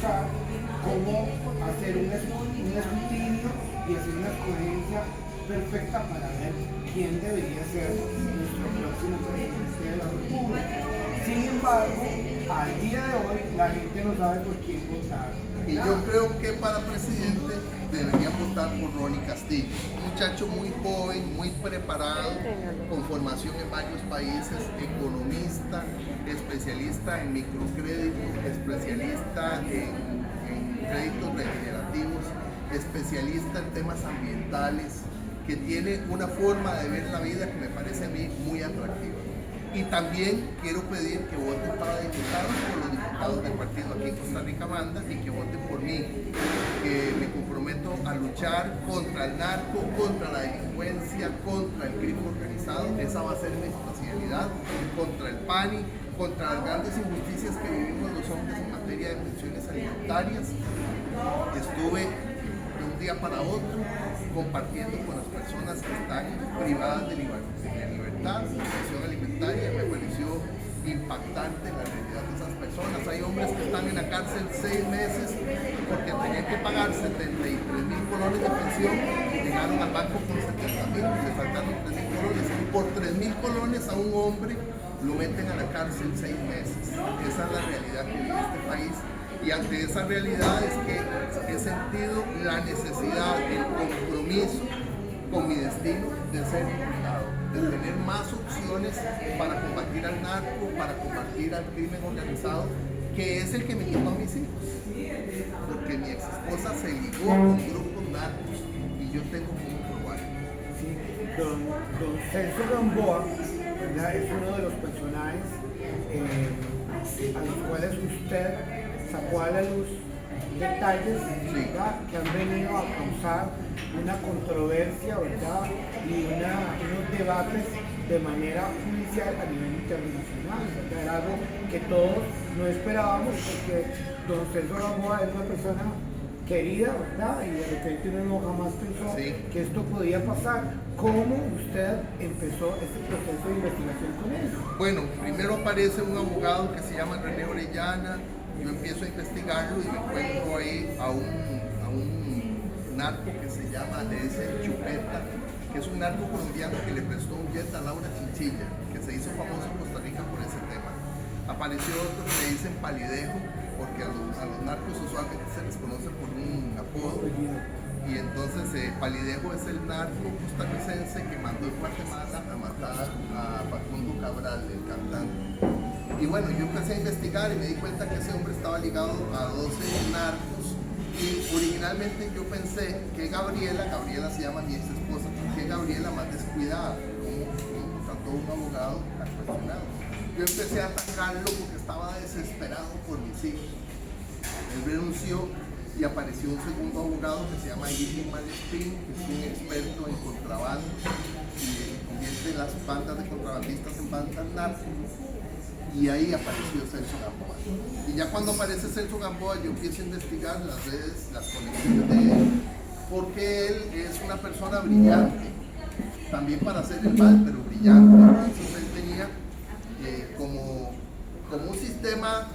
buscar cómo hacer un escrutinio y hacer una escogencia perfecta para ver quién debería ser nuestro próximo presidente de la República. Sin embargo, al día de hoy la gente no sabe por quién votar. Y yo creo que para presidente deberían votar por Ronnie Castillo, un muchacho muy joven, muy preparado, con formación en varios países, economista, especialista en microcrédito, especialista en créditos regenerativos, especialista en temas ambientales, que tiene una forma de ver la vida que me parece a mí muy atractiva. Y también quiero pedir que voten para diputados por los diputados del partido aquí en Costa Rica Manda y que voten por mí, que me comprometo a luchar contra el narco, contra la delincuencia, contra el crimen organizado. Esa va a ser mi especialidad, contra el PANI, contra las grandes injusticias que vivimos los hombres en materia de pensiones alimentarias. Estuve de un día para otro compartiendo con las personas que están privadas de libertad, de pensión alimentaria. Me pareció impactante la realidad de esas personas. Hay hombres que están en la cárcel 6 meses porque tenían que pagar 73.000 colones de pensión y llegaron al banco con 70.000, le faltaron 3.000 colones. Y por 3.000 colones a un hombre lo meten a la cárcel 6 meses. Esa es la realidad que vive este país. Y ante esa realidad es que he sentido la necesidad, el compromiso con mi destino de ser diputado, de tener más opciones para combatir al narco, para combatir al crimen organizado, que es el que me quitó a mis hijos. Porque mi ex esposa se ligó con grupos narcos y yo tengo como probar. Sí, don Celso Gamboa, ¿verdad? Es uno de los personajes a los cuales usted sacó a la luz detalles, ¿verdad?, que han venido a causar una controversia, ¿verdad?, y unos debates de manera judicial a nivel internacional, ¿verdad? Era algo que todos no esperábamos, porque don Celso Gamboa es una persona querida, ¿verdad? Y de repente uno jamás pensó que esto podía pasar. ¿Cómo usted empezó este proceso de investigación con él? Bueno, primero aparece un abogado que se llama René Orellana. Yo empiezo a investigarlo y me encuentro ahí a un narco que se llama ese Chupeta, que es un narco colombiano que le prestó un jet a Laura Chinchilla, que se hizo famoso en Costa Rica por ese tema. Apareció otro que le dicen Palidejo, porque a los narcos usualmente se les conoce por un apodo. Y entonces Palidejo es el narco costarricense que mandó en Guatemala a matar a Facundo Cabral, el cantante. Y bueno, yo empecé a investigar y me di cuenta que ese hombre estaba ligado a 12 narcos. Y originalmente yo pensé que Gabriela se llama mi ex esposa, que Gabriela más descuidada, como contrató un abogado a cuestionado. Yo empecé a atacarlo porque estaba desesperado por mis hijos. Él renunció y apareció un segundo abogado que se llama Irving Malespín, que es un experto en contrabando y convierte las bandas de contrabandistas en bandas narcos. Y ahí apareció Celso Gamboa. Y ya cuando aparece Celso Gamboa, yo empiezo a investigar las redes, las conexiones de él, porque él es una persona brillante, también para hacer el mal, pero brillante. Entonces él tenía como un sistema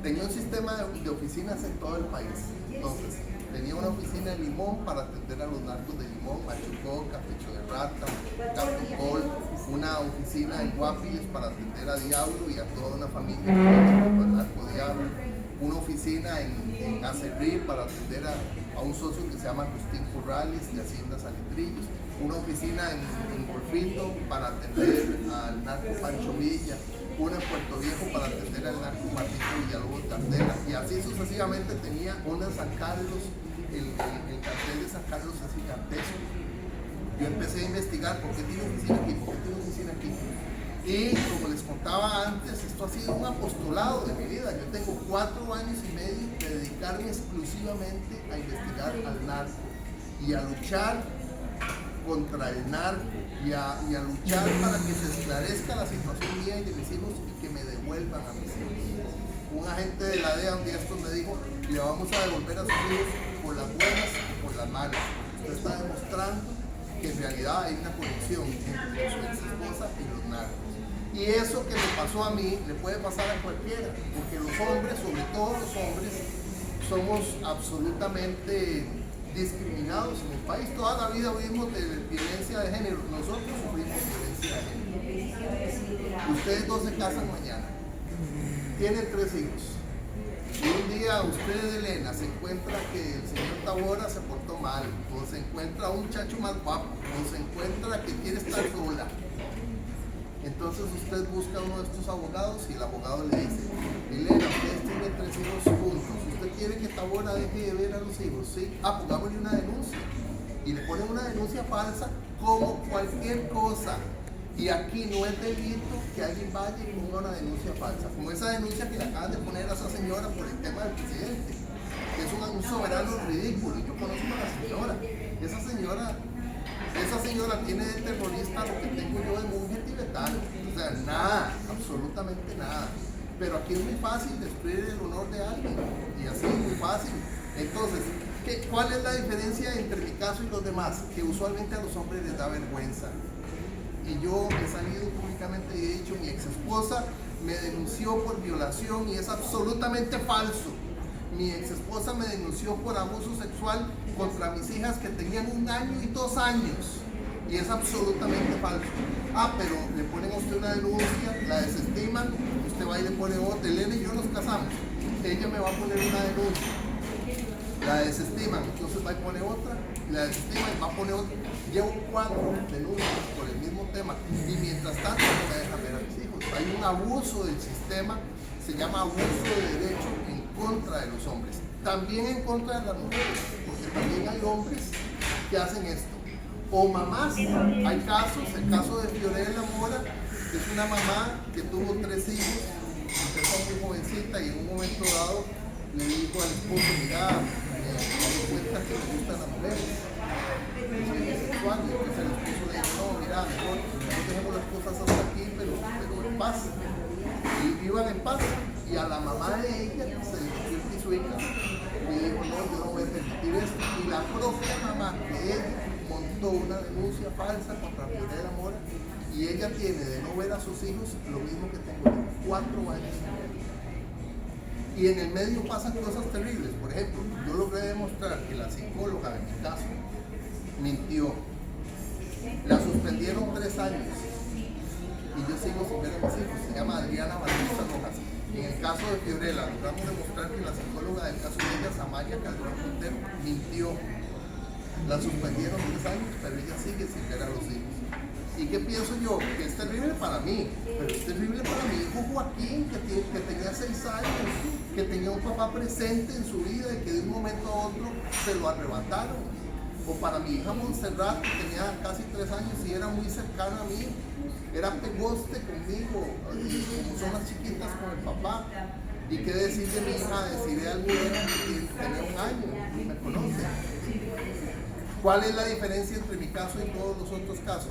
tenía un sistema de oficinas en todo el país. Entonces, tenía una oficina en Limón para atender a los narcos de Limón, Machucoca, Pecho de Rata, Capitol, una oficina en Guapiles para atender a Diablo y a toda una familia al narco Diablo, una oficina en Acerril para atender a un socio que se llama Agustín Corrales de Hacienda Saletrillos, una oficina en Golfito para atender al narco Pancho Villa, una en Puerto Viejo para atender al narco Martito Villalobos Cardela, y así sucesivamente. Tenía una en San Carlos, el cartel de San Carlos es gigantesco. Yo empecé a investigar por qué tiene oficina aquí, por qué tiene oficina aquí. Y como les contaba antes, esto ha sido un apostolado de mi vida. Yo tengo 4 años y medio de dedicarme exclusivamente a investigar al narco y a luchar contra el narco y a luchar para que se esclarezca la situación mía y de mis hijos y que me devuelvan a mis hijos. Un agente de la DEA un día esto me dijo: le vamos a devolver a sus hijos por las buenas y por las malas. Usted está demostrando que en realidad hay una conexión entre su ex esposa y los narcos. Y eso que me pasó a mí le puede pasar a cualquiera, porque los hombres, sobre todo los hombres, somos absolutamente discriminados en el país. Toda la vida vivimos de violencia de género. Nosotros sufrimos violencia de género. Ustedes dos se casan mañana. Tienen 3 hijos. Y un día usted, Elena, se encuentra que el señor Tabora se portó mal, o se encuentra un muchacho más guapo, o se encuentra que quiere estar sola. Entonces usted busca a uno de estos abogados y el abogado le dice: Elena, ustedes tienen 3 hijos juntos, ¿usted quiere que Tabora deje de ver a los hijos? Sí, pongámosle una denuncia. Y le ponen una denuncia falsa como cualquier cosa. Y aquí no es delito que alguien vaya y ponga una denuncia falsa, como esa denuncia que le acaban de poner a esa señora por el tema del presidente, que es un soberano ridículo. Yo conozco a la señora. Esa señora tiene de terrorista lo que tengo yo de monje tibetano. O sea, nada, absolutamente nada. Pero aquí es muy fácil destruir el honor de alguien. Y así es muy fácil. Entonces, ¿cuál es la diferencia entre mi caso y los demás? Que usualmente a los hombres les da vergüenza. Y yo he salido públicamente y he dicho: mi ex esposa me denunció por violación y es absolutamente falso. Mi ex esposa me denunció por abuso sexual contra mis hijas que tenían 1 año y 2 años. Y es absolutamente falso. Pero le ponen a usted una denuncia, la desestiman, usted va y le pone otra. Elena y yo nos casamos. Ella me va a poner una denuncia. La desestiman, entonces va y pone otra, la desestiman y va a poner otra. Llevo 4 denuncias por el mismo tema y mientras tanto no me dejan ver a mis hijos. Hay un abuso del sistema, se llama abuso de derecho en contra de los hombres, también en contra de las mujeres, porque también hay hombres que hacen esto. O mamás, hay casos, el caso de Fiorella Mora, que es una mamá que tuvo 3 hijos, empezó muy jovencita y en un momento dado le dijo al esposo: mira, me doy cuenta que me gustan las mujeres, soy bisexual. Y entonces el esposo le dijo: no, mira, mejor no dejemos las cosas hasta aquí, pero en paz. Y vivan en paz. Y a la mamá de ella se le convirtió su hija y dijo: no, yo no voy a permitir esto. Y la propia mamá de ella montó una denuncia falsa contra Fiorella Mora y ella tiene de no ver a sus hijos lo mismo que tengo yo, 4 años. Y en el medio pasan cosas terribles. Por ejemplo, yo logré demostrar que la psicóloga de mi caso mintió. La suspendieron 3 años y yo sigo sin ver a mis hijos. Se llama Adriana Batista Rojas. En el caso de Fiorella logramos demostrar que la psicóloga del caso de ella, Samaya Calderón Montero, mintió. La suspendieron 3 años, pero ella sigue sin ver a los hijos. ¿Y qué pienso yo? Que es terrible para mí, pero es terrible para mi hijo Joaquín, que tenía 6 años, que tenía un papá presente en su vida y que de un momento a otro se lo arrebataron. O para mi hija Montserrat, que tenía casi 3 años y era muy cercana a mí, era pegoste conmigo, como son las chiquitas con el papá. ¿Y qué decir de mi hija? Decirle a Almudena que tenía 1 año, y me conoce. ¿Cuál es la diferencia entre mi caso y todos los otros casos?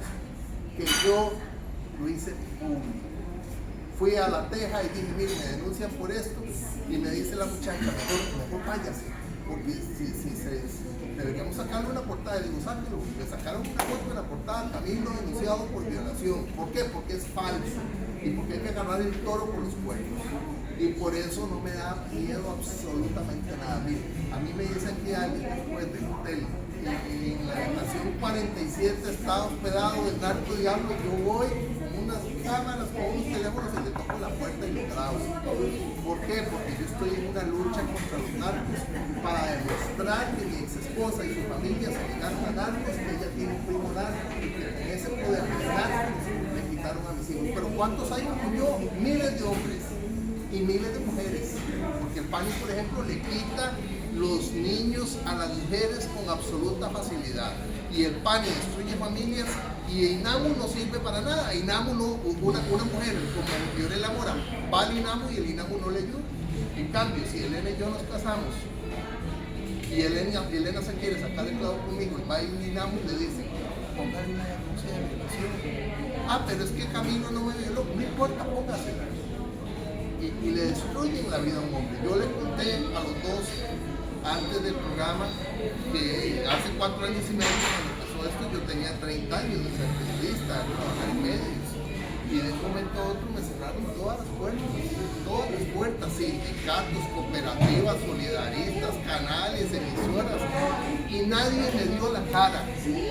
Que yo lo hice público. Fui a La Teja y dije: mire, me denuncian por esto, y me dice la muchacha: mejor váyase, porque deberíamos sacarle una portada. Y digo: sáquelo. Le sacaron una foto de la portada: Camilo denunciado por violación. ¿Por qué? Porque es falso y porque hay que agarrar el toro por los cuernos. Y por eso no me da miedo absolutamente nada. Mire, a mí me dicen que alguien después del hotel en la estación 47 está hospedado el narco diablo. Yo voy con unas cámaras, con unos teléfonos y le toco la puerta y lo grabo. ¿Por qué? Porque yo estoy en una lucha contra los narcos para demostrar que mi ex esposa y su familia se llegaron a narcos, que ella tiene un primo narco y que en ese poder de narcos me quitaron a mis hijos. Pero ¿cuántos hay como yo? Miles de hombres y miles de mujeres, porque el PANI, por ejemplo, le quita los niños a las mujeres con absoluta facilidad, y el PANI destruye familias, y INAMU no sirve para nada. INAMU no, una mujer como Fiorella Mora va al INAMU y el INAMU no le ayuda. En cambio, si Elena y yo nos casamos y Elena se quiere sacar el clavo conmigo y va a ir al INAMU y le dicen: póngale una denuncia de violación. Pero es que Camilo no me violó. No importa, póngasela. Y le destruyen la vida a un hombre. Yo le conté a los dos antes del programa que hace 4 años y medio, cuando empezó esto, yo tenía 30 años de ser periodista, de trabajar en medios, y de un momento a otro sindicatos, cooperativas, solidaristas, canales, emisoras, y nadie me dio la cara.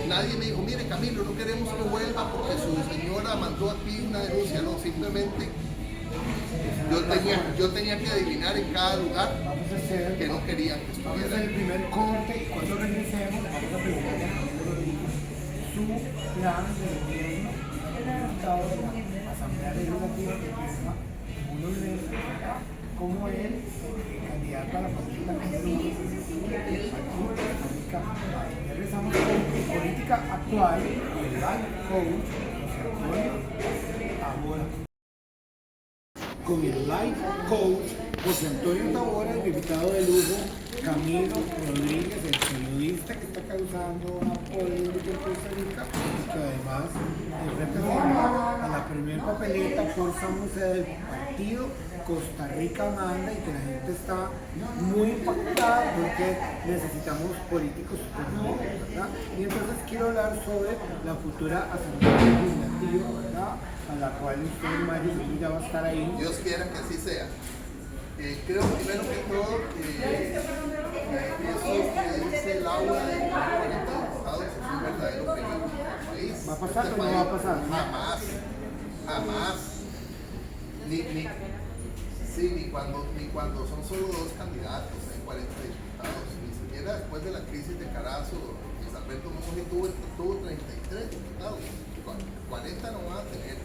Nadie me dijo, mire Camilo, no queremos que vuelva porque su señora mandó aquí una denuncia. No, simplemente yo tenía que adivinar en cada lugar que no querían que Vamos a hacer estuviera. el primer corte y cuando regresemos vamos a preguntarle a Camilo Rodríguez su plan de gobierno en el estado de la Asamblea Legislativa que firma unos meses como el candidato a la política número 1 del Partido Política. Regresamos con política actual y el life coach José Antonio Tabora. Con el life coach José Antonio Tabora, el invitado de lujo Camilo Rodríguez, el periodista que está causando una polémica en Costa Rica y que además representa a la primera papeleta por San José del partido Costa Rica Manda, y que la gente está muy impactada porque necesitamos políticos como él, ¿verdad? Y entonces quiero hablar sobre la futura Asamblea Legislativa, ¿verdad? A la cual usted en mayo ya va a estar ahí. Dios quiera que así sea. Creo primero que todo que eso que dice Laura de 40 diputados es un verdadero peligro para el país. ¿Va a pasar Este o no va a pasar? Jamás, jamás. Ni cuando son solo dos candidatos, hay 40 diputados. Ni siquiera después de la crisis de Carazo, Luis Alberto Monge tuvo 33 diputados. 40 no van a tener.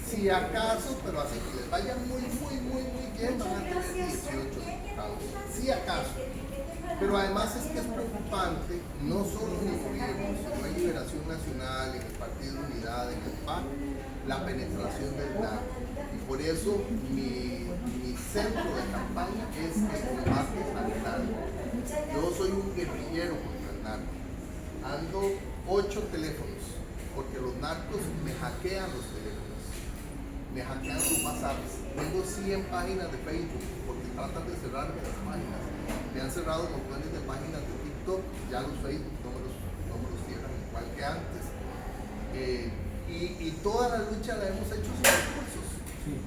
Si acaso, pero así que les vaya muy bien, van a tener 18 diputados. Si acaso. Pero además es que es preocupante, no solo en el gobierno, sino en Liberación Nacional, en el Partido de Unidad, en el PAC, la penetración del narco. Y por eso mi centro de campaña es el combate al narco. Yo soy un guerrillero contra el narco. Ando 8 teléfonos, porque los narcos me hackean los teléfonos, me hackean los WhatsApps. Tengo 100 páginas de Facebook, porque tratan de cerrarme las páginas. Me han cerrado montones de páginas de TikTok, ya los Facebook no me los cierran igual que antes. Y toda la lucha la hemos hecho sin recursos.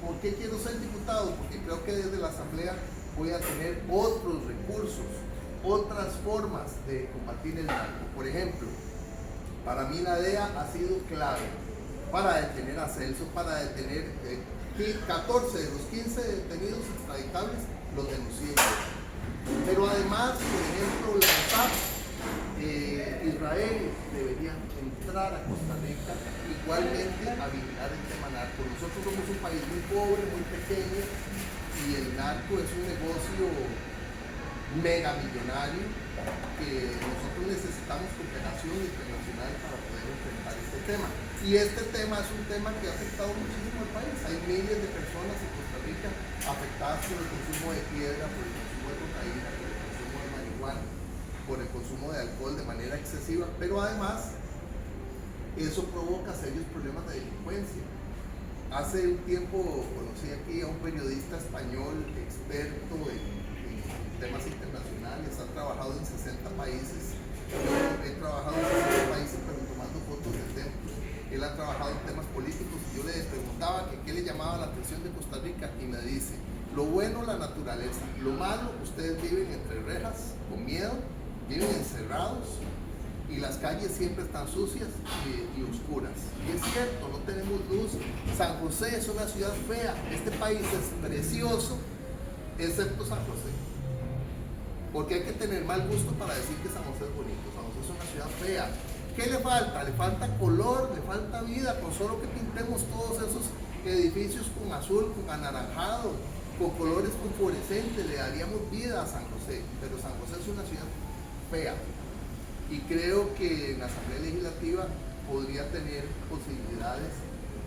¿Por qué quiero ser diputado? Porque creo que desde la Asamblea voy a tener otros recursos, otras formas de combatir el narco. Por ejemplo, para mí la DEA ha sido clave para detener a Celso, para detener 14 de los 15 detenidos extraditables, los denuncié. Pero además, por ejemplo, la OPAP, Israel debería entrar a Costa Rica igualmente a vigilar el tema narco. Nosotros somos un país muy pobre, muy pequeño, y el narco es un negocio mega millonario que nosotros necesitamos cooperación internacional para poder enfrentar este tema. Y este tema es un tema que ha afectado muchísimo al país. Hay miles de personas en Costa Rica afectadas por el consumo de piedra, por el consumo de cocaína, por el consumo de marihuana, por el consumo de alcohol de manera excesiva, pero además eso provoca serios problemas de delincuencia. Hace un tiempo conocí aquí a un periodista español experto en temas internacionales, ha trabajado en 60 países. Yo he trabajado en 60 países, pero tomando fotos de templos. Él ha trabajado en temas políticos y yo le preguntaba que qué le llamaba la atención de Costa Rica y me dice, lo bueno, la naturaleza, lo malo, ustedes viven entre rejas, con miedo, viven encerrados y las calles siempre están sucias y oscuras. Y es cierto, no tenemos luz. San José es una ciudad fea, este país es precioso, excepto San José. Porque hay que tener mal gusto para decir que San José es bonito. San José es una ciudad fea. ¿Qué le falta? Le falta color, le falta vida. Con solo que pintemos todos esos edificios con azul, con anaranjado, con colores fluorescentes, le daríamos vida a San José. Pero San José es una ciudad fea. Y creo que en la Asamblea Legislativa podría tener posibilidades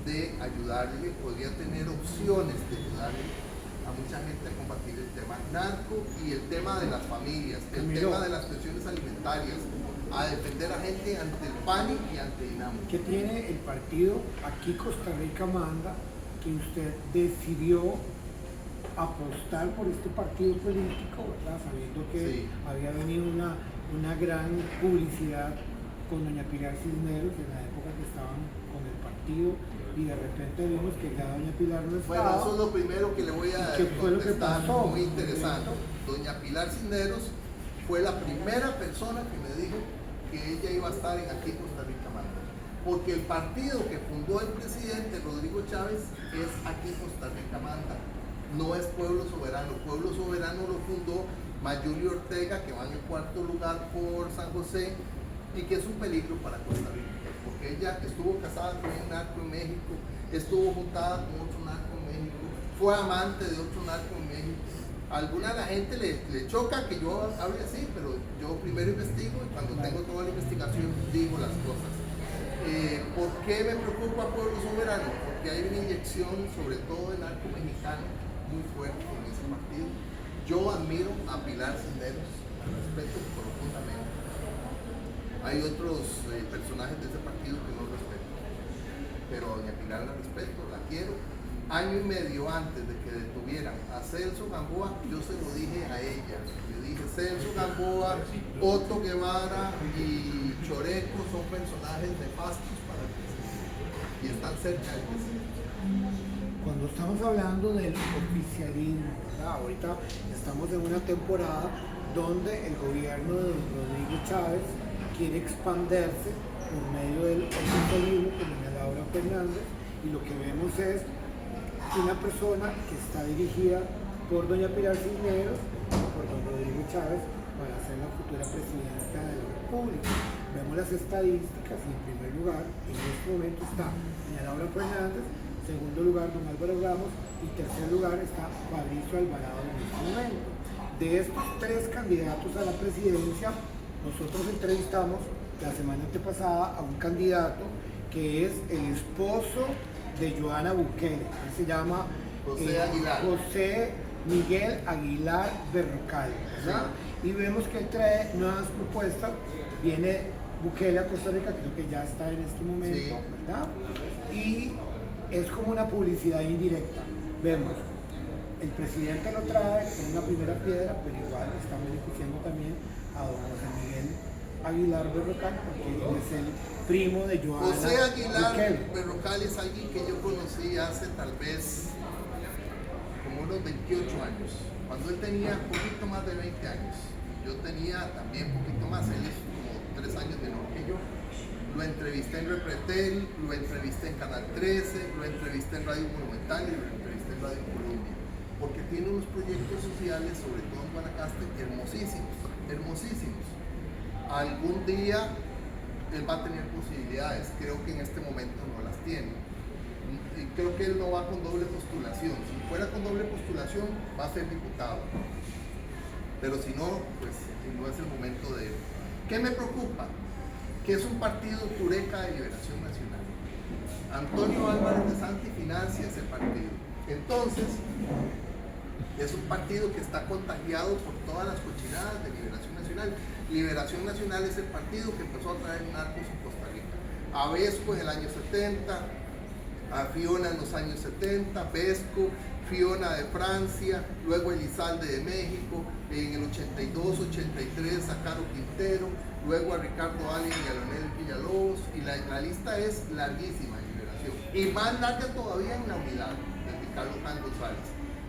de ayudarle, podría tener opciones de ayudarle a mucha gente a combatir el tema narco y el tema de las familias, el tema de las pensiones alimentarias, a defender a gente ante el PANI y ante INAMO. ¿Qué tiene el partido Aquí Costa Rica Manda que usted decidió apostar por este partido político, ¿verdad? Sabiendo que Sí. había venido una gran publicidad con doña Pilar Cisneros en la época que estaban con el partido y de repente vimos que ya doña Pilar no estaba. Bueno, eso es lo primero que le voy a ¿Qué fue lo que contestar, pasó? muy interesante. Doña Pilar Cisneros fue la primera persona que me dijo que ella iba a estar en Aquí Costa Rica Manda. Porque el partido que fundó el presidente Rodrigo Chávez es Aquí Costa Rica Manda. No es Pueblo Soberano. Pueblo Soberano lo fundó Mayuli Ortega, que va en el cuarto lugar por San José, y que es un peligro para Costa Rica. Porque ella estuvo casada con un narco en México, estuvo juntada con otro narco en México, fue amante de otro narco en México. A alguna de la gente le choca que yo hable así, pero yo primero investigo y cuando tengo toda la investigación digo las cosas. ¿Por qué me preocupa Pueblo Soberano? Porque hay una inyección, sobre todo de narco mexicano, muy fuerte en ese partido. Yo admiro a Pilar Cisneros, la respeto profundamente. Hay otros personajes de ese partido que no respeto, pero a doña Pilar la respeto, la quiero. Año y medio antes de que detuvieran a Celso Gamboa, yo se lo dije a ella. Le dije, Celso Gamboa, Otto Guevara y Choreco son personajes nefastos para el presidente y están cerca del presidente. Cuando estamos hablando del oficialismo, ¿verdad? Ahorita estamos en una temporada donde el gobierno de Rodrigo Chávez quiere expandirse por medio del oficialismo con doña Laura Fernández, y lo que vemos es una persona que está dirigida por doña Pilar Cisneros, por don Rodrigo Chávez, para ser la futura presidenta de la República. Vemos las estadísticas y en primer lugar, en este momento está doña Laura Fernández, en segundo lugar don Álvaro Ramos y en tercer lugar está Fabricio Alvarado en este momento. De estos tres candidatos a la presidencia, nosotros entrevistamos la semana antepasada a un candidato que es el esposo de Joana Bukele, él se llama José Miguel Aguilar Berrocal, ¿verdad? Sí. Y vemos que él trae nuevas propuestas, viene Bukele a Costa Rica, creo que ya está en este momento, sí, ¿verdad? Y es como una publicidad indirecta. Vemos, el presidente lo trae con una primera piedra, pero igual está beneficiando también a don José Miguel Aguilar Berrocal, porque él es el primo de Joana José Aguilar Bukele. Berrocal es alguien que yo conocí hace tal vez como unos 28 años, cuando él tenía un poquito más de 20 años. Yo tenía también un poquito más, él es como 3 años menor que yo. Lo entrevisté en Repretel, lo entrevisté en Canal 13, lo entrevisté en Radio Monumental y lo entrevisté en Radio Colombia, porque tiene unos proyectos sociales, sobre todo en Guanacaste, hermosísimos, hermosísimos. Algún día él va a tener posibilidades, creo que en este momento no las tiene. Y creo que él no va con doble postulación. Si fuera con doble postulación, va a ser diputado. Pero si no, pues no es el momento de él. ¿Qué me preocupa? Que es un partido tureca de Liberación Nacional. Antonio Álvarez de Santi financia ese partido. Entonces, es un partido que está contagiado por todas las cochinadas de Liberación Nacional. Liberación Nacional es el partido que empezó a traer narcos en Costa Rica. A Vesco en el año 70, a Fiona en los años 70, Vesco, Fiona de Francia, luego Elizalde de México, en el 82, 83 a Caro Quintero, luego a Ricardo Allen y a Leonel Villalobos, y la lista es larguísima en Liberación. Y más larga todavía en la unidad de Ricardo Juan González.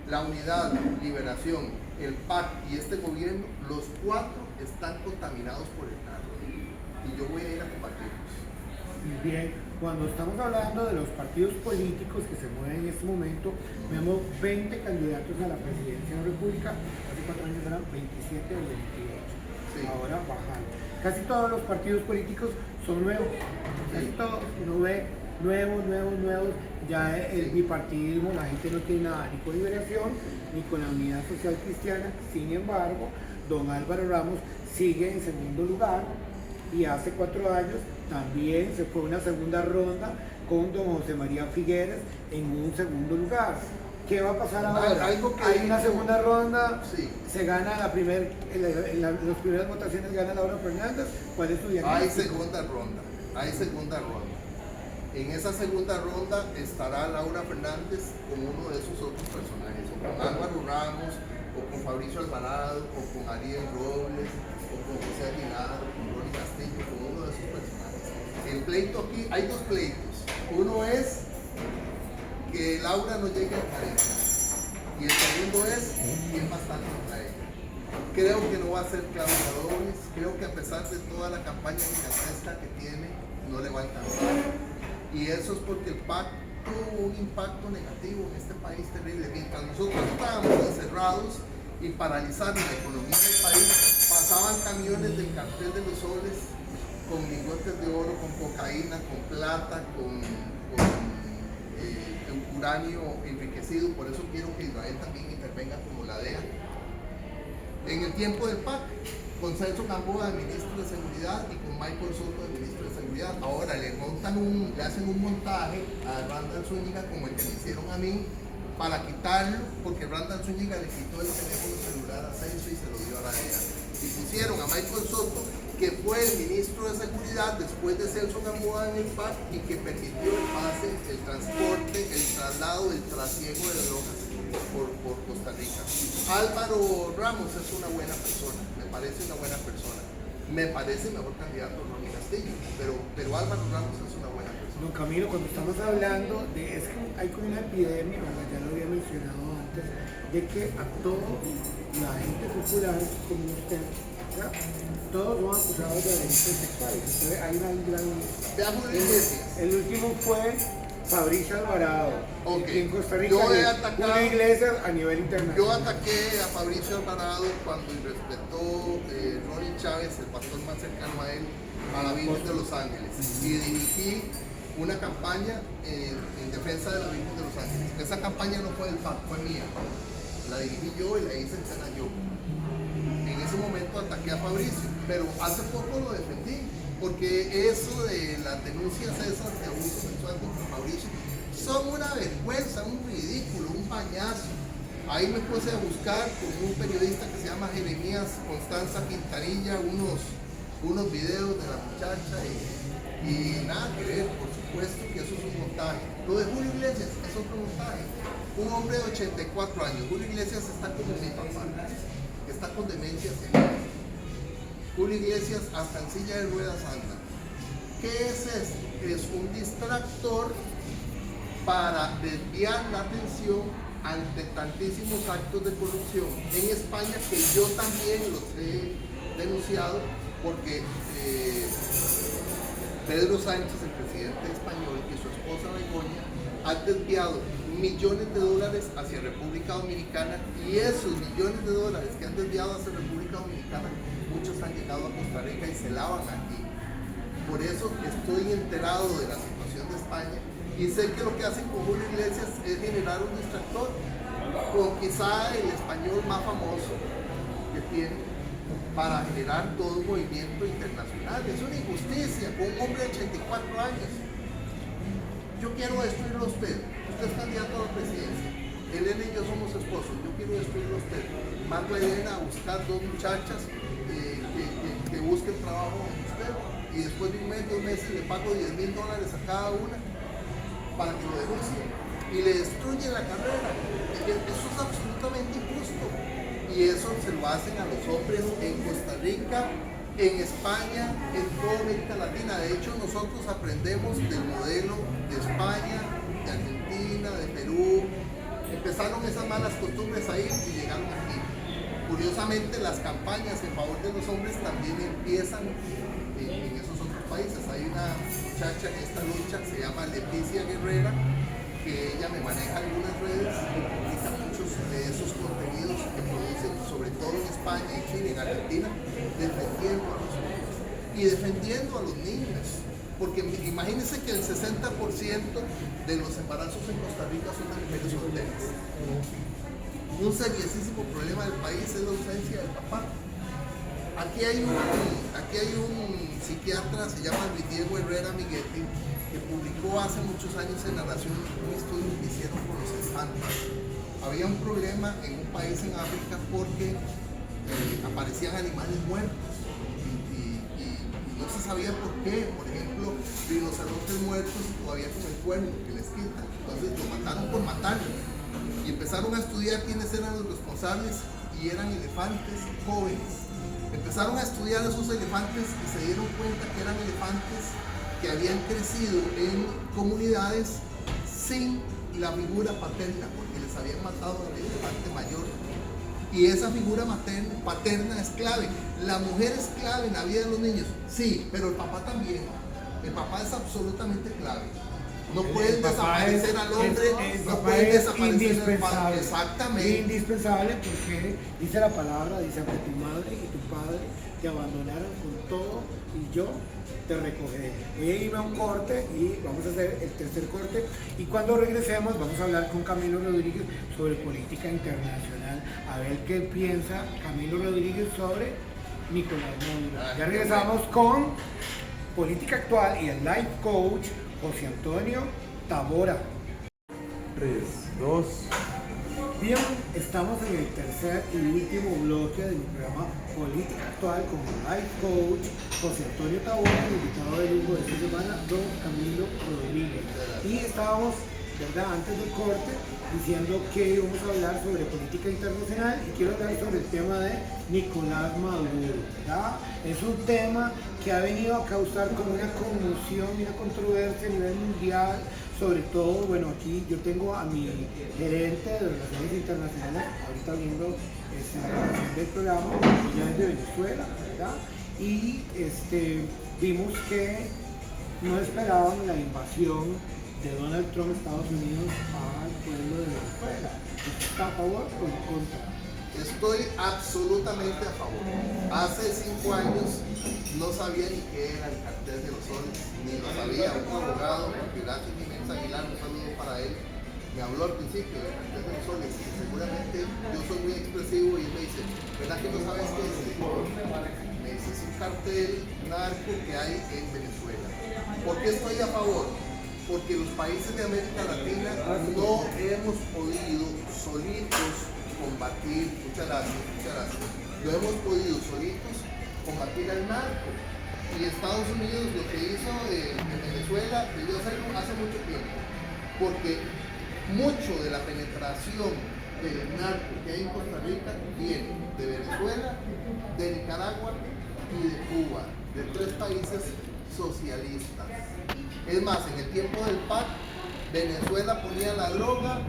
La unidad, Liberación, el PAC y este gobierno, los cuatro están contaminados por el narco. Y yo voy a ir a combatirlos. Bien, cuando estamos hablando de los partidos políticos que se mueven en este momento, vemos 20 candidatos a la presidencia de la República. Hace 4 años eran 27 o 28. Sí. Ahora bajan. Casi todos los partidos políticos son nuevos. Casi todos, uno ve nuevos. Ya el bipartidismo, la gente no tiene nada ni con Liberación ni con la Unidad Social Cristiana. Sin embargo, don Álvaro Ramos sigue en segundo lugar, y hace 4 años también se fue una segunda ronda con don José María Figueres en un segundo lugar. ¿Qué va a pasar ahora? Hay una segunda ronda, sí. Se gana las primeras votaciones, gana Laura Fernández. ¿Cuál es su diagnóstico? Hay segunda ronda. En esa segunda ronda estará Laura Fernández con uno de sus otros personajes, o con Álvaro Ramos, o con Fabricio Alvarado, o con Ariel Robles, o con José Aguilar, o con Ronnie Castillo, con uno de sus personajes. El pleito aquí, hay 2 pleitos. Uno es que Laura no llegue a 40. Y el segundo es quién va a estar contra ella. Creo que no va a ser Claudia Dobles, creo que a pesar de toda la campaña gigantesca que tiene, no le va a alcanzar. Y eso es porque el PAC tuvo un impacto negativo en este país terrible. Mientras nosotros estábamos encerrados y paralizados la economía del país, pasaban camiones del cartel de los soles con lingotes de oro, con cocaína, con plata, con uranio enriquecido. Por eso quiero que Israel también intervenga como la DEA. En el tiempo del PAC, con Celso Gamboa de ministro de Seguridad y con Michael Soto de ministro de Seguridad. Ahora le hacen un montaje a Randall Zúñiga como el que me hicieron a mí para quitarlo, porque Randall Zúñiga le quitó el teléfono celular a Celso y se lo dio a la DEA. Y pusieron a Michael Soto, que fue el ministro de Seguridad después de Celso Gamboa en el PAC y que permitió el pase, el transporte, el traslado, el trasiego de drogas por Costa Rica. Álvaro Ramos es una buena persona, me parece una buena persona. Me parece mejor candidato Ronnie Castillo, pero Álvaro Ramos es una buena persona. No, Camilo, cuando estamos hablando de, es que hay como una epidemia, ya lo había mencionado antes, de que a toda la gente popular como usted, ¿ya? Todos son acusados de delitos sexuales. Entonces hay una gran... Veamos Iglesias. El último fue Fabricio Alvarado, Okay. en Costa Rica, Yo he atacado, una iglesia a nivel internacional. yo ataqué a Fabricio Alvarado cuando irrespetó Ronnie Chávez, el pastor más cercano a él, a la Virgen de los Ángeles, y dirigí una campaña en defensa de la Virgen de los Ángeles. Esa campaña no fue del PAC, fue mía. La dirigí yo y la hice entera yo. En ese momento ataqué a Fabricio, pero hace poco lo defendí, porque eso de las denuncias esas de abuso sexual contra Fabricio son una vergüenza, un ridículo, un pañazo. Ahí me puse a buscar con un periodista que se llama Jeremías Constanza Quintanilla unos videos de la muchacha y nada que ver, por supuesto que eso es un montaje. Lo de Julio Iglesias es otro montaje. Un hombre de 84 años, Julio Iglesias está como mi papá, está con demencia senil. Julio Iglesias hasta en silla de ruedas anda. ¿Qué es esto? Es un distractor para desviar la atención ante tantísimos actos de corrupción en España, que yo también los he denunciado, porque Pedro Sánchez, el presidente español, y su esposa Begoña han desviado millones de dólares hacia República Dominicana, y esos millones de dólares que han desviado hacia República Dominicana, muchos han llegado a Costa Rica y se lavan aquí. Por eso estoy enterado de la situación de España y sé que lo que hacen con Julio Iglesias es generar un distractor con quizá el español más famoso que tiene para generar todo un movimiento internacional. Es una injusticia con un hombre de 84 años. Yo quiero destruirlo a usted. Usted es candidato a la presidencia. Elena y yo somos esposos. Yo quiero destruirlo a usted. Mando a Elena a buscar dos muchachas que busquen trabajo en usted, y después de un mes, 2 meses le pago $10,000 a cada una para que lo denuncie y le destruye la carrera. Eso es absolutamente injusto, y eso se lo hacen a los hombres en Costa Rica, en España, en toda América Latina. De hecho, nosotros aprendemos del modelo de España, de Argentina, de Perú. Empezaron esas malas costumbres ahí y llegaron aquí. Curiosamente, las campañas en favor de los hombres también empiezan en esos otros países. Hay una muchacha en esta lucha que se llama Leticia Guerrera, que ella me maneja algunas redes y publica muchos de esos contenidos que producen, sobre todo en España, en Chile, en Argentina, defendiendo a los hombres y defendiendo a los niños. Porque imagínense que el 60% de los embarazos en Costa Rica son de mujeres solteras. Un seriosísimo problema del país es la ausencia del papá. Aquí hay un psiquiatra, se llama Luis Diego Herrera Miguetti, que publicó hace muchos años en La Nación un estudio que hicieron con los elefantes. Había un problema en un país en África porque aparecían animales muertos y no se sabía por qué. Por ejemplo, rinocerontes muertos todavía con el cuerno que les quitan. Entonces lo mataron por matarlo. Y empezaron a estudiar quiénes eran los responsables, y eran elefantes jóvenes. Empezaron a estudiar esos elefantes y se dieron cuenta que eran elefantes que habían crecido en comunidades sin la figura paterna, porque les habían matado al elefante mayor. Y esa figura paterna es clave. La mujer es clave en la vida de los niños, sí, pero el papá también. El papá es absolutamente clave. No pueden desaparecer al hombre, no pueden desaparecer al padre. Exactamente. Indispensable, porque dice la palabra, dice que tu madre y tu padre te abandonaron con todo y yo te recogeré. Voy a irme a un corte y vamos a hacer el tercer corte, y cuando regresemos vamos a hablar con Camilo Rodríguez sobre política internacional, a ver qué piensa Camilo Rodríguez sobre Nicolás Maduro. Ya regresamos con política actual y el life coach José Antonio Tabora. 3, 2. Bien, estamos en el tercer y último bloque de mi programa Política Actual con el life coach José Antonio Tabora, el invitado de lujo de esta semana, don Camilo Rodríguez. Y estábamos, ¿verdad?, antes del corte, diciendo que vamos a hablar sobre política internacional, y quiero hablar sobre el tema de Nicolás Maduro, ¿verdad? Es un tema que ha venido a causar como una conmoción y una controversia a nivel mundial, sobre todo, bueno, aquí yo tengo a mi gerente de Relaciones Internacionales, ahorita viendo la grabación del programa, ella es de Venezuela, ¿verdad? Y vimos que no esperaban la invasión de Donald Trump a Estados Unidos al pueblo de Venezuela. ¿Está a favor o en contra? Estoy absolutamente a favor. Hace 5 años no sabía ni qué era el cartel de los soles, ni lo sabía. Un abogado, Horacio Jiménez Aguilar, un saludo para él, me habló al principio del cartel de los soles, y seguramente yo soy muy expresivo, y él me dice, ¿verdad que no sabes qué es? Me dice, es un cartel narco que hay en Venezuela. ¿Por qué estoy a favor? Porque los países de América Latina no hemos podido solitos combatir, muchas gracias, no hemos podido solitos combatir al narco. Y Estados Unidos lo que hizo en Venezuela debió hacerlo hace mucho tiempo, porque mucho de la penetración del narco que hay en Costa Rica viene de Venezuela, de Nicaragua y de Cuba, de 3 países socialistas. Es más, en el tiempo del PAC, Venezuela ponía la droga,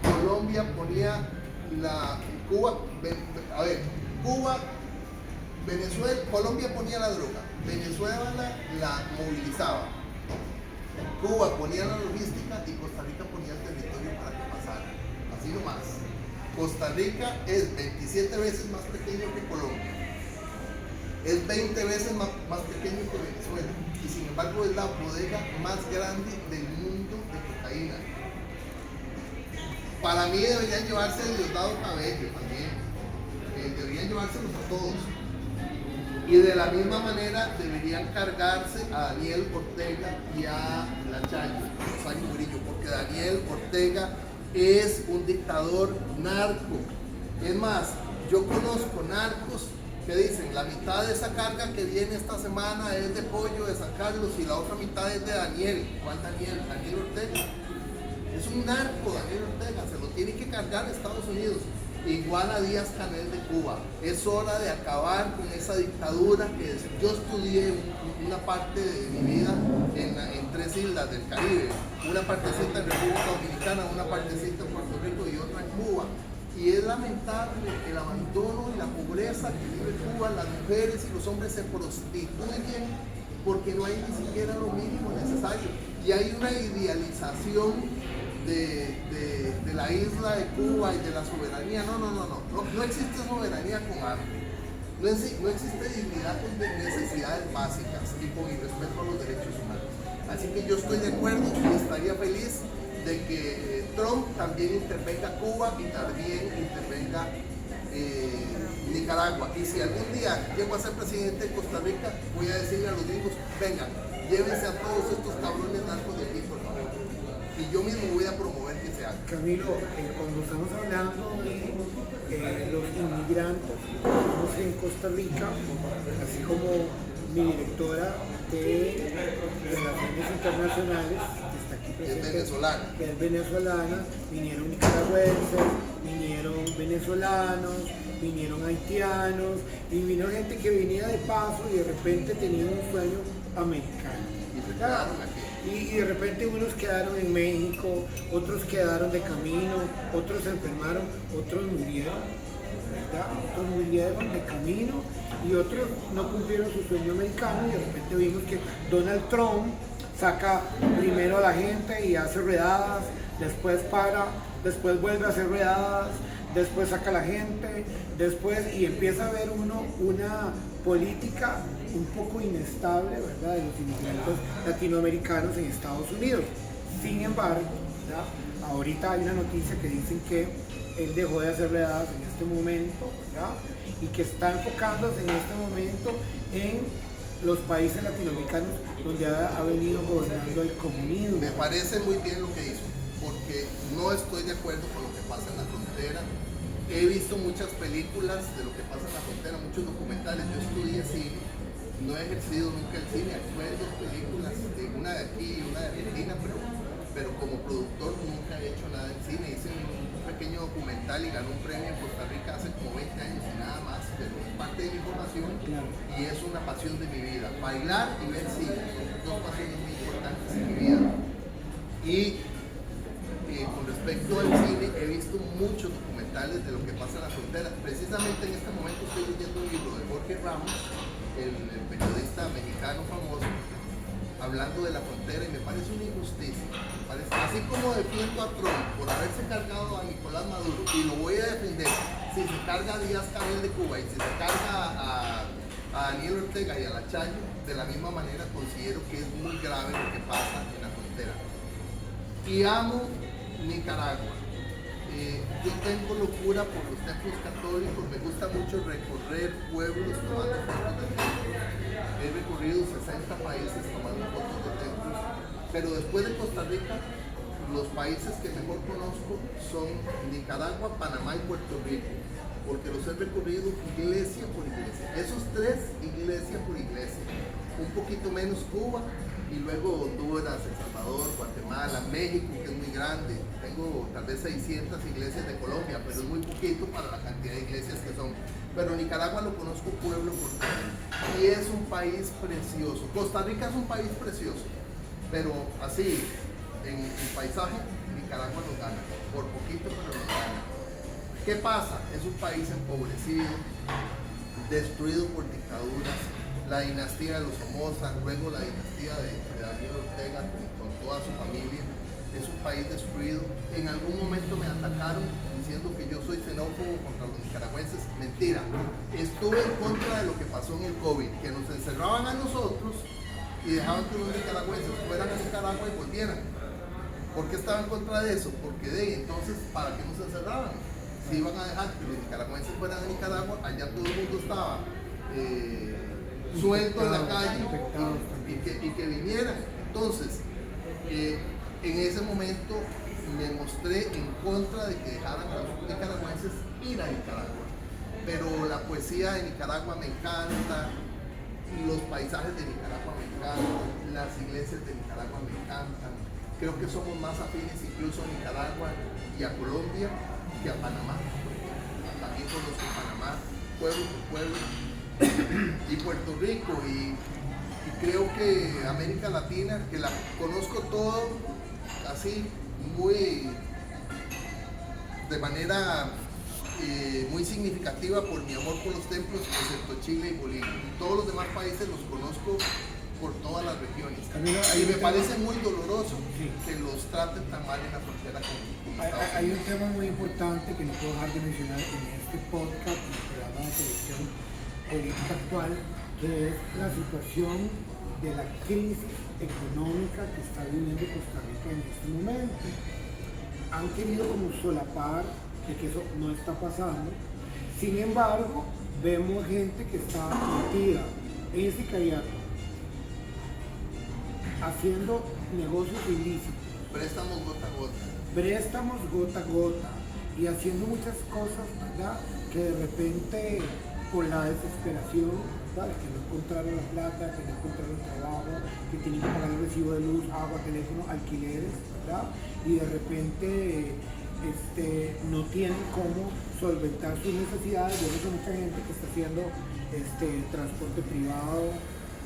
Colombia ponía Colombia ponía la droga, Venezuela la movilizaba, Cuba ponía la logística y Costa Rica ponía el territorio para que pasara. Así nomás. Costa Rica es 27 veces más pequeño que Colombia. Es 20 veces más pequeño que Venezuela. Y sin embargo es la bodega más grande del mundo de cocaína. Para mí deberían llevarse el Diosdado Cabello también. Deberían llevárselos a todos. Y de la misma manera deberían cargarse a Daniel Ortega y a la Chayo, Rosario Murillo, porque Daniel Ortega es un dictador narco. Es más, yo conozco narcos que dicen, la mitad de esa carga que viene esta semana es de Pollo de San Carlos y la otra mitad es de Daniel. ¿Cuál Daniel? Daniel Ortega. Es un narco Daniel Ortega, se lo tiene que cargar a Estados Unidos. Igual a Díaz Canel de Cuba. Es hora de acabar con esa dictadura que yo estudié una parte de mi vida en 3 islas del Caribe. Una partecita en República Dominicana, una partecita en Puerto Rico y otra en Cuba. Y es lamentable el abandono y la pobreza que vive Cuba. Las mujeres y los hombres se prostituyen porque no hay ni siquiera lo mínimo necesario. Y hay una idealización de la isla de Cuba y de la soberanía. No existe soberanía con hambre. No existe dignidad con necesidades básicas y con el respeto a los derechos humanos. Así que yo estoy de acuerdo y estaría feliz de que Trump también intervenga Cuba y también intervenga Nicaragua. Y si algún día llego a ser presidente de Costa Rica, voy a decirle a los gringos, vengan, llévense a todos estos cabrones narcos de aquí, por favor. Y yo mismo voy a promover que se haga. Camilo, cuando estamos hablando de los inmigrantes en Costa Rica, así como mi directora de Relaciones Internacionales, que está aquí presente, que es venezolana, vinieron nicaragüenses, vinieron venezolanos, vinieron haitianos, y vino gente que venía de paso y de repente tenía un sueño americano. Y de repente unos quedaron en México, otros quedaron de camino, otros se enfermaron, otros murieron, ¿verdad? Otros murieron de camino y otros no cumplieron su sueño americano y de repente vimos que Donald Trump saca primero a la gente y hace redadas, después para, después vuelve a hacer redadas, después saca a la gente, después y empieza a ver uno una política un poco inestable, ¿verdad?, de los inmigrantes latinoamericanos en Estados Unidos. Sin embargo, ¿verdad?, ahorita hay una noticia que dicen que él dejó de hacer redadas en este momento, ¿verdad?, y que está enfocándose en este momento en los países latinoamericanos donde ha venido gobernando el comunismo. Me parece muy bien lo que hizo, porque no estoy de acuerdo con lo que pasa en la frontera. He visto muchas películas de lo que pasa en la frontera, muchos documentales. Yo estudié cine, no he ejercido nunca el cine, actué en 2 películas, una de aquí y una de Argentina, pero como productor nunca he hecho nada en cine. Hice un pequeño documental y ganó un premio en Costa Rica hace como 20 años y nada más, pero es parte de mi formación y es una pasión de mi vida. Bailar y ver cine son 2 pasiones muy importantes en mi vida. Y con respecto al cine, he visto muchos documentales de lo que pasa en la frontera. Precisamente en este momento estoy leyendo un libro de Jorge Ramos, el periodista mexicano famoso, hablando de la frontera, y me parece una injusticia. Así como defiendo a Trump por haberse cargado a Nicolás Maduro, y lo voy a defender si se carga a Díaz Canel de Cuba y si se carga a Daniel Ortega y a la Chayo, de la misma manera considero que es muy grave lo que pasa en la frontera. Y amo Nicaragua. Yo tengo locura por los templos católicos, me gusta mucho recorrer pueblos tomando fotos de templos. He recorrido 60 países tomando fotos de templos, pero después de Costa Rica, los países que mejor conozco son Nicaragua, Panamá y Puerto Rico, porque los he recorrido iglesia por iglesia. Esos 3, iglesia por iglesia. Un poquito menos Cuba, y luego Honduras, El Salvador, Guatemala, México, que es muy grande. Tengo tal vez 600 iglesias de Colombia, pero es muy poquito para la cantidad de iglesias que son. Pero Nicaragua lo conozco pueblo por pueblo y es un país precioso. Costa Rica es un país precioso, pero así, en paisaje, Nicaragua nos gana, por poquito, pero nos gana. ¿Qué pasa? Es un país empobrecido, destruido por dictaduras, la dinastía de los Somoza, luego la dinastía de Daniel Ortega con toda su familia. Es un país destruido. En algún momento me atacaron diciendo que yo soy xenófobo contra los nicaragüenses. Mentira. Estuve en contra de lo que pasó en el COVID, que nos encerraban a nosotros y dejaban que los nicaragüenses fueran a Nicaragua y volvieran. ¿Por qué estaba en contra de eso? Porque entonces, ¿para qué nos encerraban? Si iban a dejar que los nicaragüenses fueran a Nicaragua, allá todo el mundo estaba suelto en la calle y que vinieran. Entonces, en ese momento me mostré en contra de que dejaran a los nicaragüenses ir a Nicaragua. Pero la poesía de Nicaragua me encanta, los paisajes de Nicaragua me encantan, las iglesias de Nicaragua me encantan. Creo que somos más afines incluso a Nicaragua y a Colombia que a Panamá, porque también conozco Panamá, pueblo por pueblo, y Puerto Rico, y creo que América Latina, que la conozco todo así, de manera muy significativa por mi amor por los templos, excepto Chile y Bolivia. Todos los demás países los conozco por todas las regiones. Y me parece muy doloroso que los traten tan mal en la frontera con Estados Unidos. Hay un tema muy importante que no puedo dejar de mencionar en este podcast, en el programa de televisión política actual, que es la situación de la crisis económica que está viviendo Costa Rica en este momento. Han querido como solapar de que eso no está pasando. Sin embargo, vemos gente que está metida en ese sicariato, haciendo negocios ilícitos. Préstamos gota a gota. Préstamos gota a gota y haciendo muchas cosas, ¿verdad?, que de repente por la desesperación, ¿verdad?, que no encontraron la plata, que no encontraron trabajo, que tienen que pagar el recibo de luz, agua, teléfono, alquileres, ¿verdad?, y de repente no tienen cómo solventar sus necesidades. Yo veo mucha gente que está haciendo transporte privado,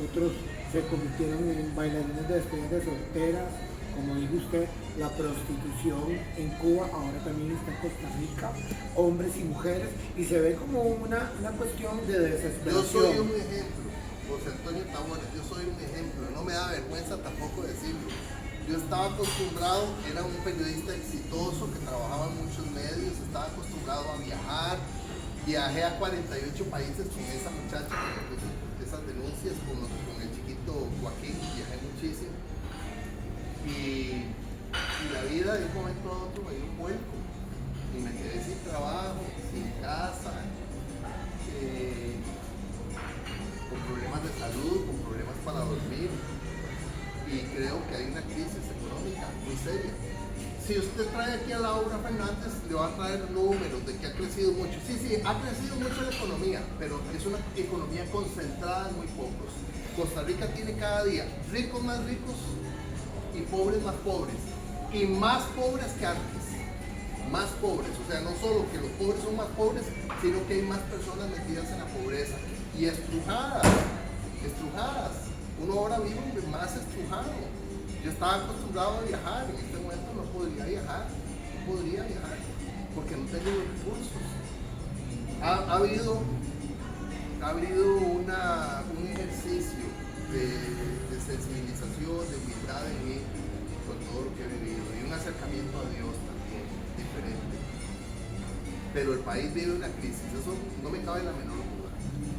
otros se convirtieron en bailarines de despedidas de solteras, como dijo usted, la prostitución en Cuba ahora también está en Costa Rica, hombres y mujeres, y se ve como una cuestión de desesperación. Yo soy un ejemplo, José Antonio Tabones, yo soy un ejemplo, no me da vergüenza tampoco decirlo. Yo estaba acostumbrado, era un periodista exitoso que trabajaba en muchos medios, estaba acostumbrado a viajar, viajé a 48 países con esa muchacha, con esas denuncias, con el chiquito Joaquín, viajé muchísimo. Y la vida de un momento a otro me dio un vuelco y me quedé sin trabajo, sin casa, con problemas de salud, con problemas para dormir, y creo que hay una crisis económica muy seria. Si usted trae aquí a Laura Fernández, le va a traer números de que ha crecido mucho. Sí, ha crecido mucho la economía, pero es una economía concentrada en muy pocos. Costa Rica tiene cada día ricos más ricos y pobres más pobres, y más pobres que antes, más pobres, o sea, no solo que los pobres son más pobres, sino que hay más personas metidas en la pobreza, y estrujadas, uno ahora vive más estrujado. Yo estaba acostumbrado a viajar, en este momento no podría viajar, porque no tengo los recursos. Ha habido un ejercicio de sensibilización, de humildad en mí, con todo lo que he vivido, y un acercamiento a Dios también diferente. Pero el país vive una crisis, eso no me cabe la menor duda.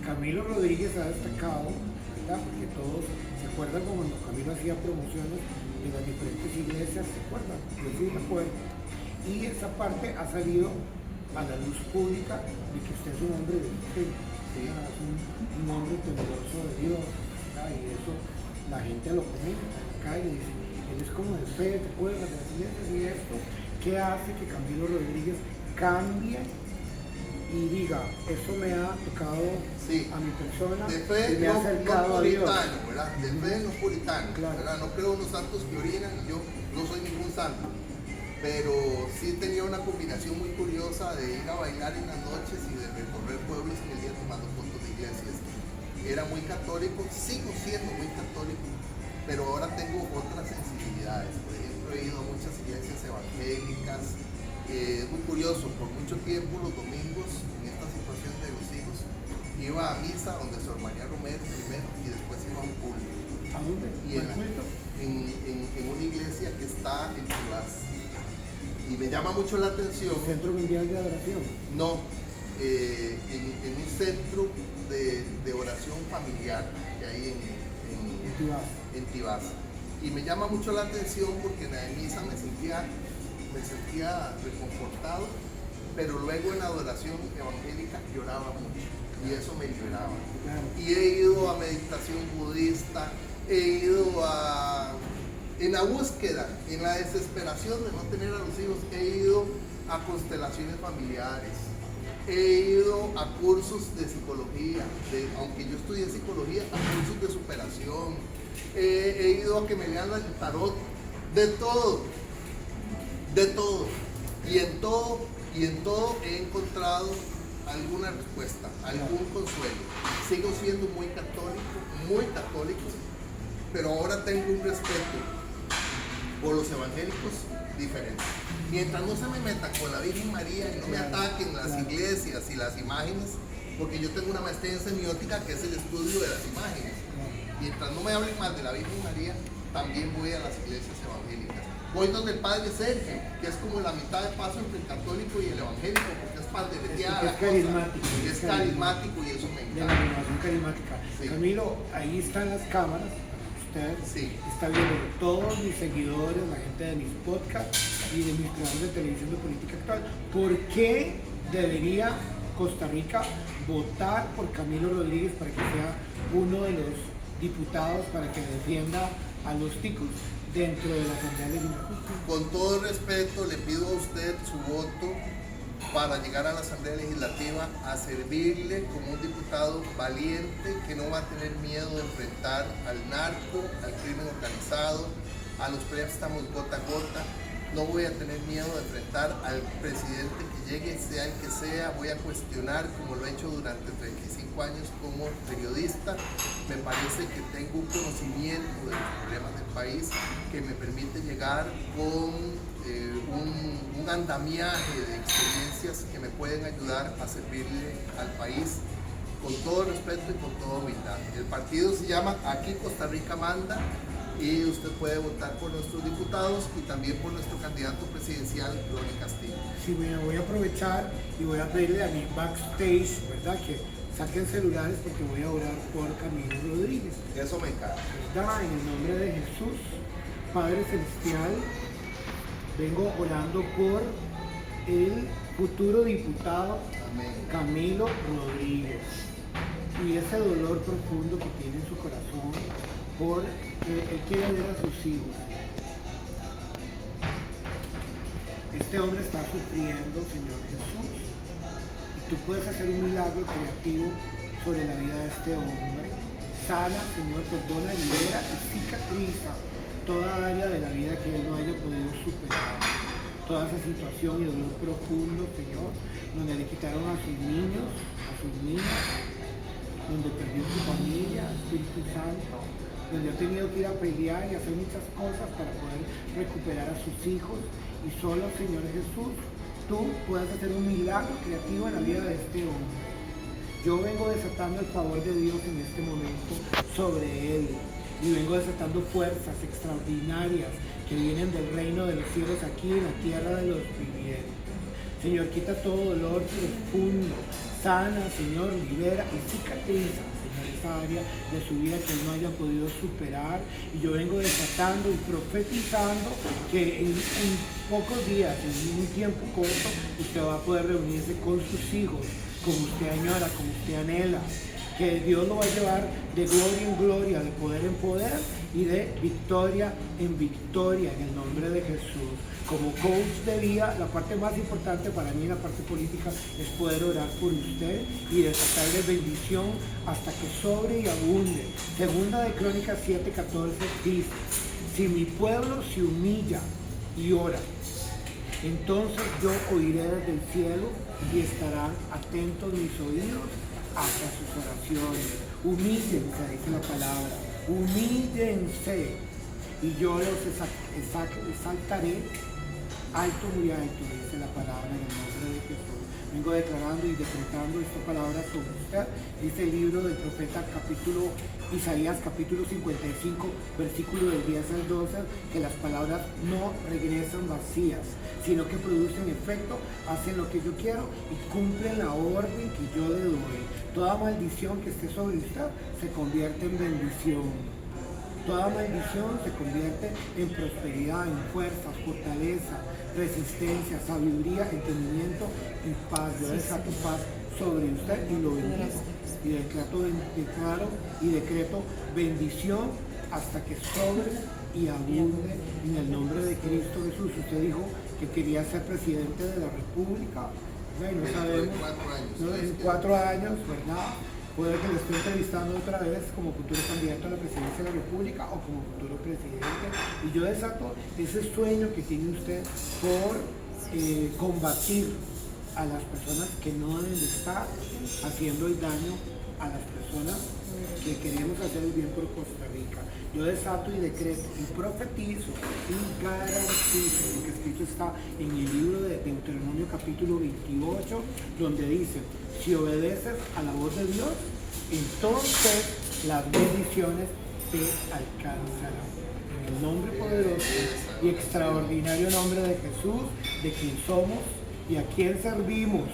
Camilo Rodríguez ha destacado, ¿verdad? Porque todos se acuerdan cuando Camilo hacía promociones de las diferentes iglesias, ¿se acuerdan? Yo sí me acuerdo. Y esa parte ha salido a la luz pública de que usted es un hombre de fe, ¿sí? Es un hombre temeroso de Dios, ¿verdad? Y eso la gente lo comenta en la calle y dice, él es como de fe, ¿te acuerdas de las iglesias y esto? ¿Qué hace que Camilo Rodríguez cambie y diga, esto me ha tocado a mi persona, de fe y me ha acercado a Dios? ¿Verdad? De fe no puritano, claro. ¿verdad? No creo en los santos que orinan, y yo no soy ningún santo, pero sí tenía una combinación muy curiosa de ir a bailar en las noches y de recorrer pueblos en el día tomando fotos de iglesias. Era muy católico, sigo siendo muy católico, pero ahora tengo otras sensibilidades. Por ejemplo, he ido a muchas iglesias evangélicas. Es muy curioso, por mucho tiempo los domingos, en esta situación de los hijos, iba a misa donde Sor María Romero primero y después iba a un culto. ¿A dónde? Y en una iglesia que está en Tibás. Y me llama mucho la atención. ¿Centro Mundial de Adoración? No, en un centro de oración familiar que hay en Tibás. Y me llama mucho la atención porque en la misa me sentía reconfortado, pero luego en la adoración evangélica lloraba mucho y eso me liberaba. Claro. Y he ido a meditación budista, he ido en la búsqueda, en la desesperación de no tener a los hijos, he ido a constelaciones familiares, he ido a cursos de psicología, aunque yo estudié psicología, a cursos de superación, he ido a que me lean el tarot, de todo. Y en todo he encontrado alguna respuesta, algún consuelo. Sigo siendo muy católico, pero ahora tengo un respeto por los evangélicos diferente. Mientras no se me metan con la Virgen María y no me ataquen las iglesias y las imágenes, porque yo tengo una maestría en semiótica que es el estudio de las imágenes. Mientras no me hablen más de la Virgen María, también voy a las iglesias evangélicas. Voy donde el padre Sergio, que es como la mitad de paso entre el católico y el evangélico, porque es padre carismático. Es carismático y eso me De la encanta. animación carismática. Sí. Camilo, ahí están las cámaras. Usted está viendo todos mis seguidores, la gente de mis podcasts y de mis programas de televisión de política actual. ¿Por qué debería Costa Rica votar por Camilo Rodríguez para que sea uno de los diputados para que defienda a los ticos dentro de la Asamblea Legislativa? Con todo respeto, le pido a usted su voto para llegar a la Asamblea Legislativa a servirle como un diputado valiente que no va a tener miedo de enfrentar al narco, al crimen organizado, a los préstamos gota a gota, no voy a tener miedo de enfrentar al presidente que llegue, sea el que sea. Voy a cuestionar, como lo he hecho durante 35 años como periodista. Me parece que tengo un conocimiento de los problemas del país que me permite llegar con un andamiaje de experiencias que me pueden ayudar a servirle al país con todo respeto y con toda humildad. El partido se llama Aquí Costa Rica Manda, y usted puede votar por nuestros diputados y también por nuestro candidato presidencial, Ronnie Castillo. Sí, bueno, voy a aprovechar y voy a pedirle a mi backstage, ¿verdad? Que saquen celulares porque voy a orar por Camilo Rodríguez. Eso me encanta. ¿Verdad? En el nombre de Jesús, Padre Celestial, vengo orando por el futuro diputado Amén. Camilo Rodríguez y ese dolor profundo que tiene en su corazón por él quiere ver a sus hijos. Este hombre está sufriendo, Señor Jesús, y tú puedes hacer un milagro creativo sobre la vida de este hombre. Sana, Señor, perdona, libera y cicatriza toda área de la vida que él no haya podido superar. Toda esa situación y dolor profundo, Señor, donde le quitaron a sus niños, a sus niñas, donde perdió su familia, Espíritu Santo, donde ha tenido que ir a pelear y hacer muchas cosas para poder recuperar a sus hijos. Y solo, Señor Jesús, tú puedes hacer un milagro creativo en la vida de este hombre. Yo vengo desatando el favor de Dios en este momento sobre él. Y vengo desatando fuerzas extraordinarias que vienen del reino de los cielos aquí en la tierra de los vivientes. Señor, quita todo dolor profundo. Sana, Señor, libera y cicatriza, Señor, esa área de su vida que él no haya podido superar. Y yo vengo desatando y profetizando que en pocos días, en un tiempo corto, usted va a poder reunirse con sus hijos, como usted añora, como usted anhela. Que Dios lo va a llevar de gloria en gloria, de poder en poder y de victoria en victoria, en el nombre de Jesús. Como coach de vida, la parte más importante para mí en la parte política es poder orar por usted y desatarle bendición hasta que sobre y abunde. Segunda de Crónicas 7:14 dice: si mi pueblo se humilla y ora, entonces yo oiré desde el cielo y estarán atentos mis oídos hacia sus oraciones. Humíllense, dice la palabra, humíllense y yo los exaltaré alto, muy alto, dice la palabra en el nombre de Jesús. Vengo declarando y decretando esta palabra sobre usted. Dice el libro del profeta Isaías capítulo 55, versículo del 10 al 12, que las palabras no regresan vacías, sino que producen efecto, hacen lo que yo quiero y cumplen la orden que yo le doy. Toda maldición que esté sobre usted se convierte en bendición. Toda maldición se convierte en prosperidad, en fuerza, fortaleza, resistencia, sabiduría, entendimiento y paz. Yo desato paz sobre usted y lo bendigo. Y declaro y decreto bendición hasta que sobre y abunde en el nombre de Cristo Jesús. Usted dijo que quería ser presidente de la República. Bueno, no sabemos, ¿no? En 4 años, ¿verdad? Puede que le esté entrevistando otra vez como futuro candidato a la presidencia de la República o como futuro presidente. Y yo desato ese sueño que tiene usted por combatir a las personas que no deben de estar haciendo el daño a las personas que queremos hacer el bien por Costa Rica. Yo desato y decreto y profetizo y garantizo lo que escrito está en el libro de Deuteronomio capítulo 28, donde dice: si obedeces a la voz de Dios, entonces las bendiciones te alcanzarán. En el nombre poderoso y extraordinario nombre de Jesús, de quien somos y a quien servimos,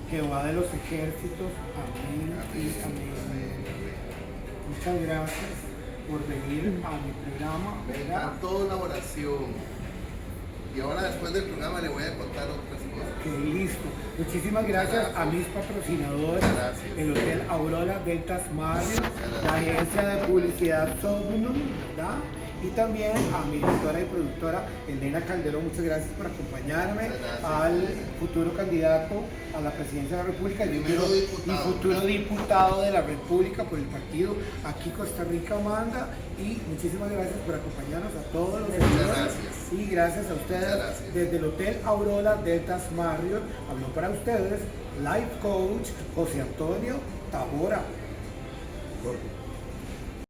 Jehová de los ejércitos. Amén y amén. Muchas gracias por venir a mi programa. Me encantó la oración. Y ahora después del programa le voy a contar otras cosas. Ok, listo. Muchísimas gracias a mis patrocinadores, Gracias. el Hotel Aurora Deltas Marriott, la agencia de publicidad Sognum, ¿verdad? Y también a mi directora y productora Elena Calderón, muchas gracias por acompañarme, Gracias. al futuro candidato a la presidencia de la República y Diputado. futuro diputado de la República por el partido Aquí Costa Rica Manda. Y muchísimas gracias por acompañarnos a todos los seguidores. gracias. Y gracias a ustedes. Muchas gracias. Desde el Hotel Aurora Deltas Marriott habló para ustedes Life Coach José Antonio Tabora. Corto.